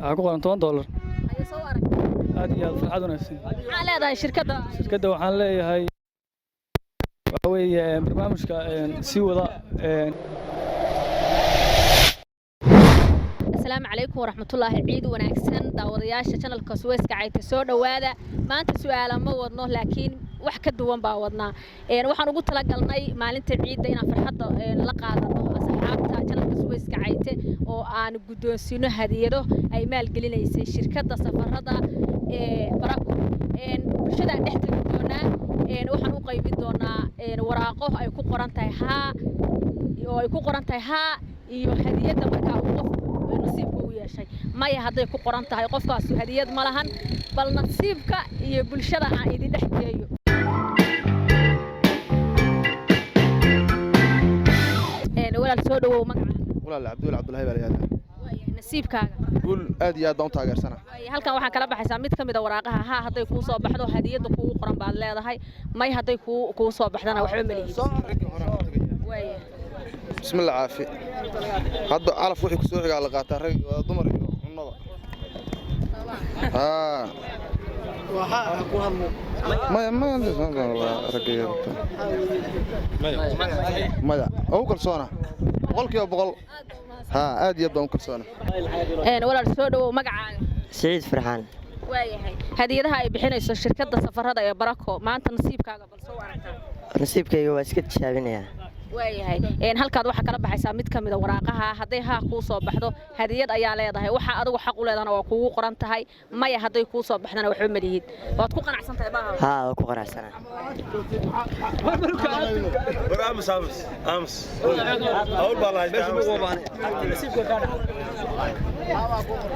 waxaa ku qoran $10 ayaa soo aragtay aad iyo aad farxad wanaagsan maxaa leedahay shirkadda waxaan leeyahay waxa weeye barnaamijka sii wada السلام عليكم ورحمة الله عيد وناكسن داودياش channel كسويس كعيت سو دوادا ما أنت سؤال ما وضناه لكن وحكد دوام باودنا وحنا قلت لك قلناي مالنت عيد دينا فرحة لقاء أصحابتا channel كسويس كعيت وأنا قدوم سينو هديره أي مال قلنا يصير شركة سفر هذا براكو شدا نحتاج دونا وحنا قايبين دونا وراقه أي كو قرنتها ها iyo hadiyada marka uu qof nasiibku u yeeshay maya haday ku qoran tahay qofkaas hadiyad ma lahan bal nasiibka iyo bulshada aan idin dhaxjeeyo walaal soo dhawow magaca walaal Cabdullaahi Baariyaad nasiibkaaga gul aad iyo aad baan taageersana halkan waxaan kala baxaysaa mid kamid ah waraaqaha ha haday ku soo baxdo hadiyada kugu qoran baad leedahay may haday ku soo baxdana waxba ma leeyahay بسم الله عافية هذا على فوحي كسوحي على قاطع رجل ضمر النظر ما رجل ما أو كل سنة بقولك يا بقول ها أدي يبدأ كل سنة ولا السود ومقع سعيد فرحان وايهاي هديدها ay bixinayso shirkadda safarada ee Barako maanta nasiibkaaga bal soo aragtaa nasiibkayga waa iska tijaabinaya waayahay halkaad waxa kala baxaysaa mid kamid ah waraaqaha haday ha ku soo baxdo hadiyad ayaa leedahay waxa adigu xaq u leedana waa kugu qoran tahay maya haday ku soo baxdana waxba ma lihid waad ku qanacsan tahay baaha haa waa ku qanacsanahay أمس أول بالله نسيبك كذا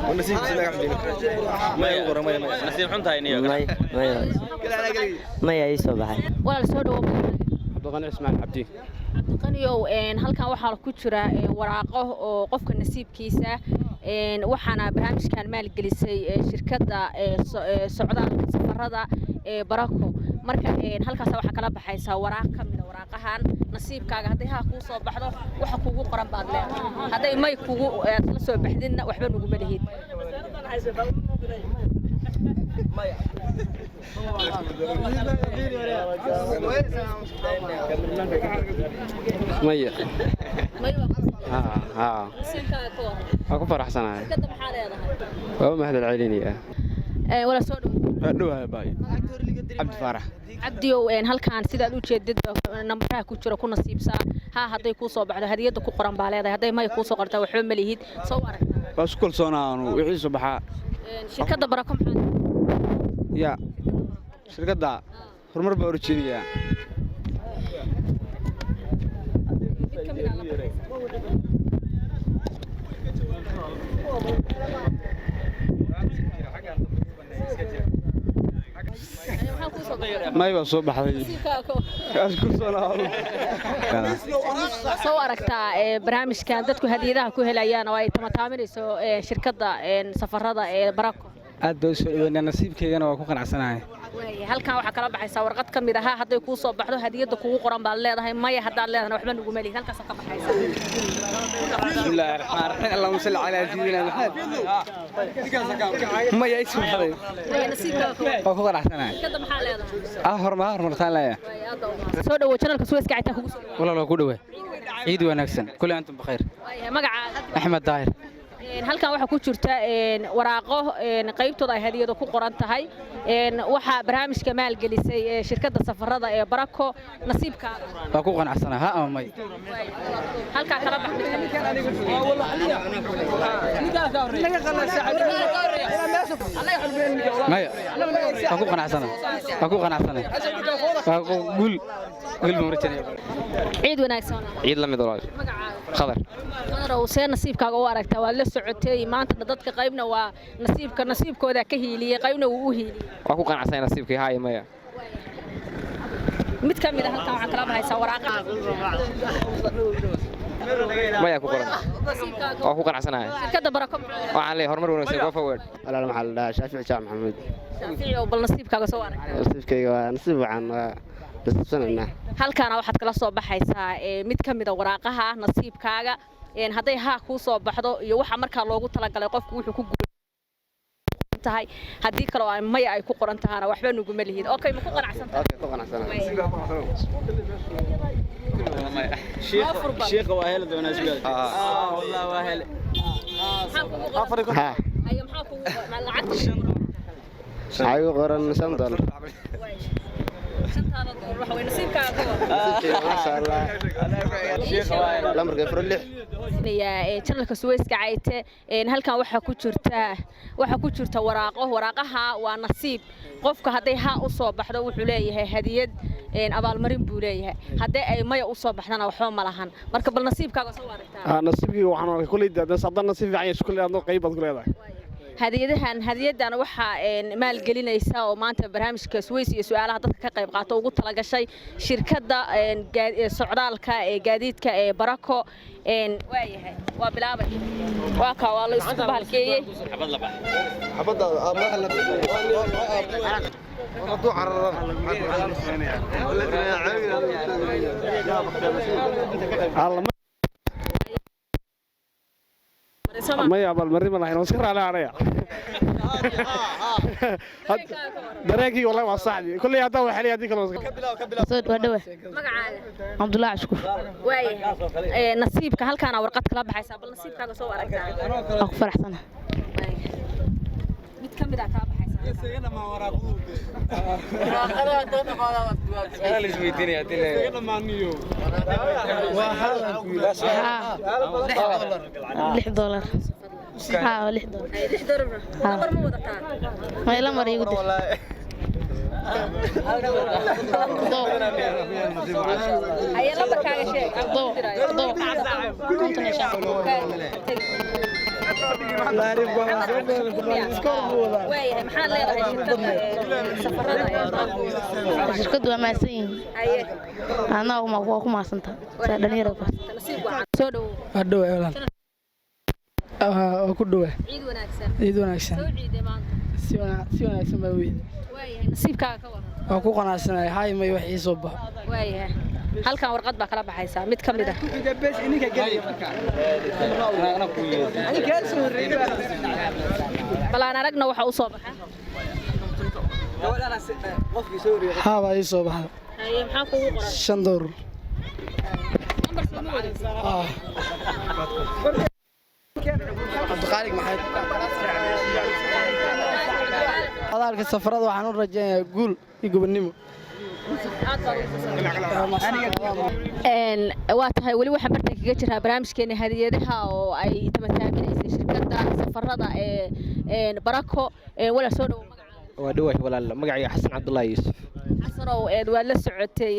ونسيب ما يقرأ ما نسيب حنتها إني ما يعيسوا بحي ولا السود عبد الغني اسماعيل عبدي qaniyow halkan waxa ku jira waraaqo oo qofka nasiibkiisa waxaana barnaamijkan maal gelisay shirkadda socdaalka safarada ee Barako marka halkaas waxa kala baxaysa waraaq kamid ah waraaqahan nasiibkaaga haday ha ku soo baxdo waxa kugu qoran baad leedahay haday may kugu la soo baxdina waxba nugu malihid مية ها أكو فرح سنة وما هذا العيلينية ولا سودو دوها باي عبد فرح عبديو halkan sidaad u jeedid numberka ku jira ku nasiibsan ha haday ku soo baxdo hadiyada ku qoran baa leedahay haday may ku soo qortaa waxba ma lihid soo aragtaa bas kul soonaanu wixii soo baxa shirkadda Barako maxaa يا شركة hormar baa urjeediyaa ما يبغى صوب حذي soo aragtaa barnaamijkan dadku hadiyadaha ku helayaan oo ay tamataaminayso shirkadda safarada ee Barako aad baa soo dhaweynaa nasiibkeygana waa ku qanacsanahay halkan waxa kala baxaysa warqad kamid ah haday ku soo baxdo hadiyada kugu qoran baad leedahay maya hadaad leedahay waxba nugu mali halkaas ka baxaysa bismillaahir rahmaanir rahiim allahumma salli ala sayyidina muhammad maya isoo baxday waa ku qanacsanahay kada maxaa leedahay hormartaan leeyahay soo dhawo channelka Suez Kacita kugu soo walaalo ku dhawe ciid wanaagsan kulli antum bixir magacaaga Axmed Daahir halkan waxa ku jirta waraaqo qaybtooda ay hadiyado ku qoran tahay waxa barnaamijka maal gelisay shirkadda safarada ee Barako nasiibkaaga waa ku qanacsanahay ha ama may halka kala baxay maya waa ku qanacsanahay waa gul martay ciid wanaagsan ciid la mid ah khadar oo seen nasiibkaaga u aragtaa waa la socotay maanta dadka qaybna waa nasiibkooda ka hiiliyay qaybna uu u hiiliyay waa ku qanacsanahay nasiibkii haay maya mid kamid ah halkan waxa kala baxaysa waraaqa maya ku qoran waa ku qanacsanahay shirkadda Barako waxaan leeyahay horumar wanaagsan go forward walaal maxaa la Shaafici Jaamac Maxamuud Shaafici bal nasiibkaaga soo aragtaa nasiibkayga waa nasiib wacan halkaana waxaad kala soo baxaysaa mid kamid ah waraaqaha nasiibkaaga haday ha ku soo baxdo iyo waxa marka loogu talagalay qofku wuxuu ku tahay haddii kale oo ay maya ay ku qoran tahana waxba nuguma lihiin okay ma ku qanacsan tahay ku qanacsanahay sheekh waa hel doona isgaad wallahi waa hel ها ayo maxaa kugu lacag عايو قرن $5 $5 waxa way nasiibkaaga ما شاء الله sheekh waa hel الامر قفر اللح channelka Suwayska Cayte halkan waxa ku jirta waraaqaha waa nasiib qofka haday ha u soo baxdo wuxuu leeyahay hadiyad abaalmarin buu leeyahay haday ay maya u soo baxdana waxba ma lahan marka bal nasiibkaaga soo aragtaa nasiibkii waxaan arkay kulay dad sadan nasiib fiican isku leeyahay qayb baad ku leedahay hadiyadan waxa maalgelinaysa oo maanta barnaamijka Suways iyo su'aalaha dadka ka qayb qaato ugu tala gashay shirkadda socdaalka ee gaadiidka ee Barako waayahay waa bilaabay waa ka waa la isku bahalkeeyay xabad la baxay xabada ama wadو عرر ما يا بالمري ما لهين وسكر على عريا دريكي والله ما صاحبي كل يا تو حلي هذيك صوت ودوه magacaaga عبد الله عشكر waayahay nasiibka halkaana warqad kala baxaysa bal nasiibkaaga soo aragtaa أخ فرحسنة mid kamid ah ka baxaysa $6 ها $6 number ma wadataa ما إلا مرة يقول ayaa lambarkaaga sheeg كنت نشاء waayahay maxaa leedahay safarada شركة وماسين أنا وما سنتا سأدني ربع nasiib wacan soo dhaw hadhow eelan ku dhawe ciid wanaagsan ciid wanaagsan soo ciiday maanta si wanaagsan baa weyn waayahay nasiibkaaga ka waran waa ku qanacsanahay hay may wax ii soo baxo waayahay halkan warqad baa kala baxaysa mid kamid ah balaan aragna waxa u soo baxay haa baa ii soo baxda haye maxaa kugu qoran $5 number soo ma wadaysaa cabdiqaalig maxay hadalka safarada waxaan u rajaynayaa guul iyo gobonimo waa tahay weli waxaan bartan kaga jiraa barnaamijkeena hadiyadaha oo ay tamataaminaysay shirkadda safarada ee Barako wala soo dhaw magacaaga waa dhawahay walaal magacayga xasan cabdullaahi yuusuf xasanow waa la socotay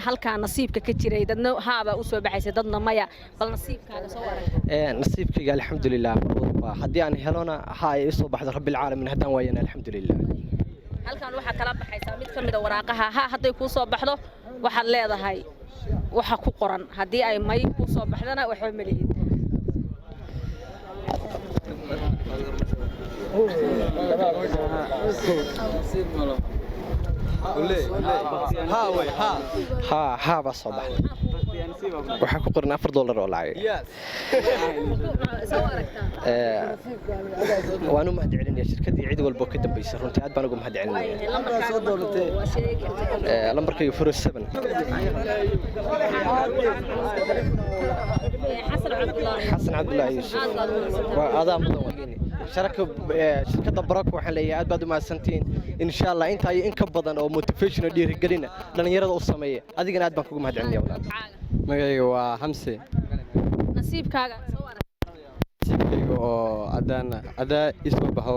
halka nasiibka ka jiray dadna haaba u soo baxaysay dadna maya bal nasiibkaaga soo aragtay nasiibkayga alxamdulilah marwalba haddii aan helona ha ay soo baxdo rabbil caalamiin haddaan waayana alxamdulilah halkan waxa kala baxaysa mid kamid ah waraaqaha haday ku soo baxdo waxaad leedahay waxa ku qoran haddii ay may ku soo baxdana waxba ma lihid ها baa soo baxday waxaa ku qoran $4 oo lacag waan u mahad celinaya shirkadii cid walba ka dambeysay runtii aad baan ugu mahad celinaya lambarkayga 47 xasan cabdullaahi yuusuf waa adaa mudan wageni shirkadda Barako waxaan leeyahay aad baad u mahadsantiin insha Allah inta ay in ka badan oo motivational dhiirigelina dhalinyarada u sameeya adigana aad baan kugu mahad celinaya walaal magacayga waa Hamse nasiibkaaga soo aragtay nasiibkayga oo adaa isoo baxo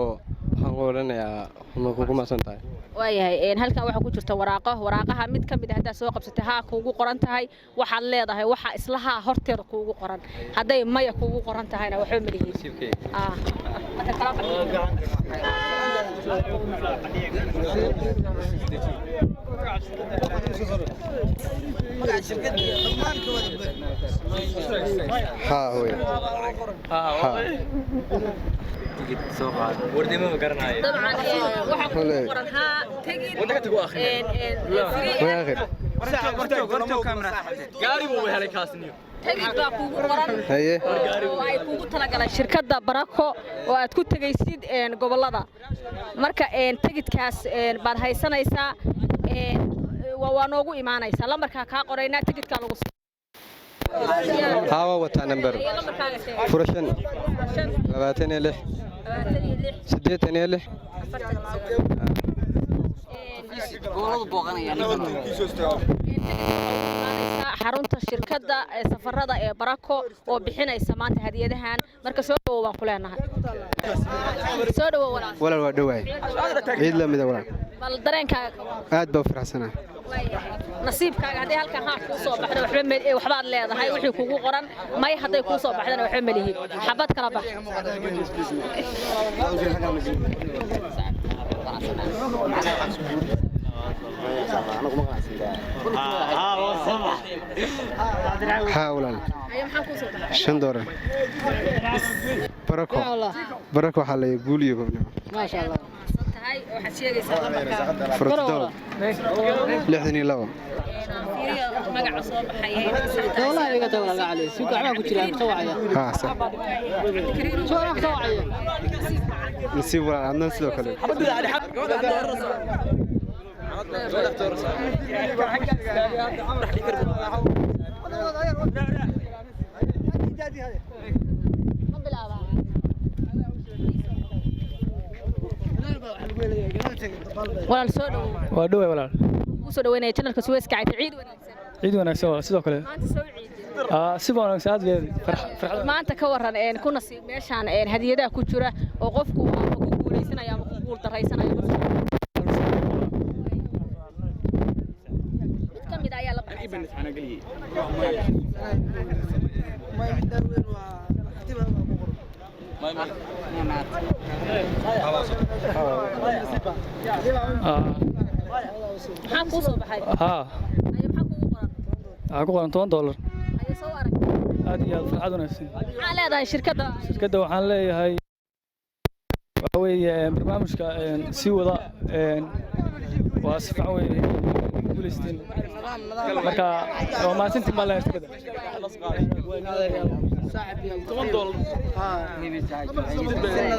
waxaan qoranayaa ma kugu maasantahay waayahay halkan waxa ku jirta waraaqaha mid kamid ah hadaa soo qabsatay ha kuugu qoran tahay waxaad leedahay waxa islaha horteeda kuugu qoran haday maya kuugu qoran tahayna waxba ma lihiin mata kala ها هو wardimo ma garanayo طبعا waxa ku qoran ha tagin واخر gaari buu helay kaasniyo tegid baa kuugu qoran haye oo ay kuugu talagaleen shirkadda barako oo aad ku tegaysid gobolada marka tegidkaas baad haysanaysaa waa noogu imaanaysaa lambarkaa kaa qoraynaa tegidkaa lagu haa waa wataa nambar furashan 26 86 xarunta shirkadda safarada ee barako oo bixinaysa maanta hadiyadahan marka soo dhawow baan ku leenahay soo dhawow walaal waa dhawaay ciid la mid ah walaal bal dareenkaaga aad baa faraxsanahay nasiibkaaga haddii halkan haa kuu soo baxdo waxbaad leedahay wixii kugu qoran may hadday kuu soo baxdana waxba ma lihid xabad kala bax ها ولا $5 بركو حالي قولي ما شاء الله waxaad sheegaysaa lambarka فرتدول لحدني لغو magaca soo baxay والله iga tawla gacali si ku xama ku jiraan tawacaya ها صح soo tawacaya نسيب ولا عندنا سلو كله walaal soo dhaw waa dhawaay walaal ku soo dhaweynaya channelka Suezka ciid wanaagsan ciid wanaagsan waa sidoo kale maanta soo ciid si wanaagsan aad farxad maanta ka waran ku nasiib meeshaan hadiyadaha ku jira oo qofku ku guuleysanaya ama ku guul dareysanaya kamid ayaa la maxaa ku soo baxay maxaa ku qoran $10 ayay soo aragtay aad iyo aad farxad wanaagsan maxaa leedahay shirkadda waxaan leeyahay waxa weeye barnaamijka si wada waa si fiican weeye guuleysteen marka waa maalintii ma leeyahay shirkadda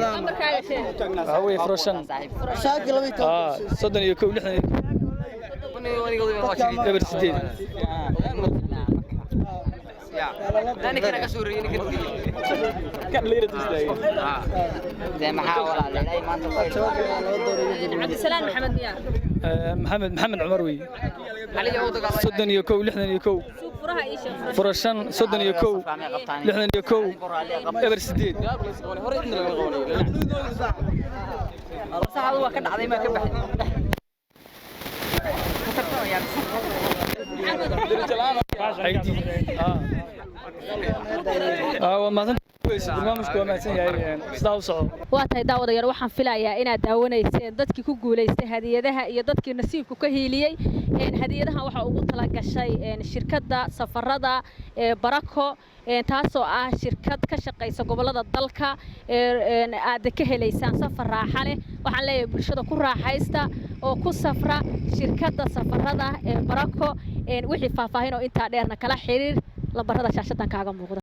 waxa weeye furashan soddon iyo kow lixdan eber sideed cabdisalaan maxamed miyaa محمد عمر وي صدن يكو لحدن يكو فرشان صدن يكو لحدن يكو إبر سديد waa tahay daawadayaal waxaan filayaa inaad daawanayseen dadkii ku guuleystay hadiyadaha iyo dadkii nasiibku ka hiiliyey hadiyadahan waxa ugu tala gashay shirkadda safarada barako taasoo ah shirkad ka shaqeysa gobolada dalka aad ka helaysaan safar raaxa leh waxaan leeyahay bulshada ku raaxaysta oo ku safra shirkadda safarada barako wixii faahfaahin oo intaa dheerna kala xiriir lambarada shaashadan kaaga muuqda